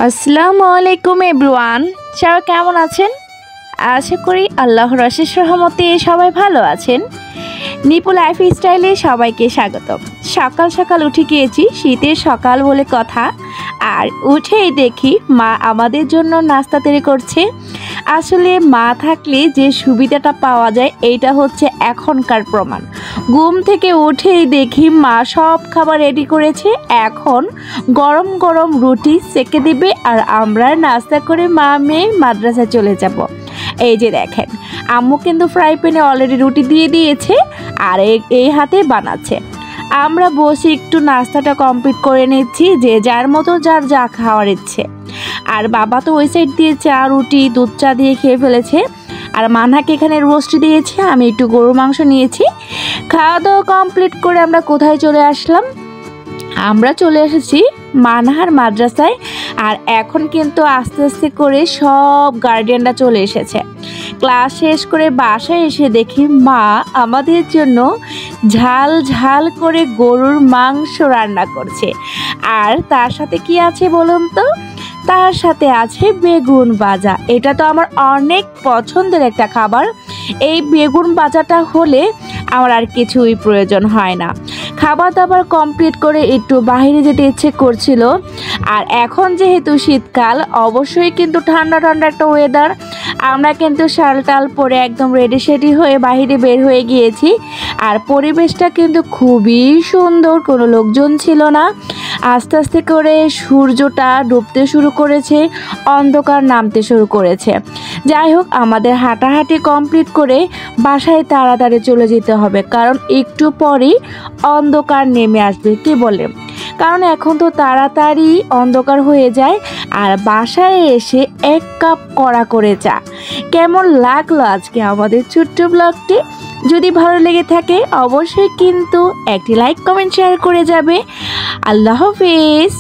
আসসালামু আলাইকুম এভরিওয়ান, সবাই কেমন আছেন? আশা করি আল্লাহর অশেষ রহমতে সবাই ভালো আছেন। নিপু লাইফ স্টাইলে সবাইকে স্বাগতম। সকাল সকাল উঠে গিয়েছি, শীতের সকাল বলে কথা, আর উঠেই দেখি মা আমাদের জন্য নাস্তা তৈরি করছে। আসলে মা থাকলে যে সুবিধাটা পাওয়া যায় এইটা হচ্ছে এখনকার প্রমাণ। ঘুম থেকে উঠেই দেখি মা সব খাবার রেডি করেছে, এখন গরম গরম রুটি সেকে দিবে আর আমরা নাস্তা করে মা মেয়ে মাদ্রাসায় চলে যাব। এই যে দেখেন, আম্মু কিন্তু ফ্রাই প্যানে অলরেডি রুটি দিয়ে দিয়েছে আর এই হাতে বানাচ্ছে। আমরা বসে একটু নাস্তাটা কমপ্লিট করে নিচ্ছি, যে যার মতো যার যা খাওয়ার ইচ্ছে। আর বাবা তো ওই সাইড দিয়ে চা রুটি দুধ চা দিয়ে খেয়ে ফেলেছে, আর মানহাকে এখানে রোস্ট দিয়েছে, আমি একটু গরুর মাংস নিয়েছি। খাওয়া দাওয়া কমপ্লিট করে আমরা কোথায় চলে আসলাম? আমরা চলে এসেছি মানহার মাদ্রাসায়। আর এখন কিন্তু আস্তে আস্তে করে সব গার্ডিয়ানরা চলে এসেছে। ক্লাস শেষ করে বাসায় এসে দেখি মা আমাদের জন্য ঝাল ঝাল করে গরুর মাংস রান্না করছে। আর তার সাথে কি আছে বলুন তো? তার সাথে আছে বেগুন ভাজা। এটা তো আমার অনেক পছন্দের একটা খাবার। এই বেগুন ভাজাটা হলে আমার আর কিছুই প্রয়োজন হয় না। খাবার দাবার কমপ্লিট করে একটু বাইরে যেতে ইচ্ছে করছিল। আর এখন যেহেতু শীতকাল, অবশ্যই কিন্তু ঠান্ডা ঠান্ডা একটা ওয়েদার। আমরা কিন্তু শাল টাল পরে একদম রেডি সেডি হয়ে বাইরে বের হয়ে গিয়েছি। আর পরিবেশটা কিন্তু খুবই সুন্দর, কোনো লোকজন ছিল না। আস্তে আস্তে করে সূর্যটা ডুবতে শুরু করেছে, অন্ধকার নামতে শুরু করেছে। যাই হোক, আমাদের হাঁটাহাঁটি কমপ্লিট করে বাসায় তাড়াতাড়ি চলে যেতে হবে, কারণ একটু পরেই অন্ধকার নেমে আসবে। কি বলে? কারণ এখন তো তাড়াতাড়ি অন্ধকার হয়ে যায়। আর বাসায় এসে এক কাপ কড়া করে চা। কেমন লাগলো আজকে আমাদের ছোট্ট ব্লগটি? যদি ভালো লেগে থাকে অবশ্যই কিন্তু একটি লাইক কমেন্ট শেয়ার করে যাবে। আল্লাহ হাফেজ।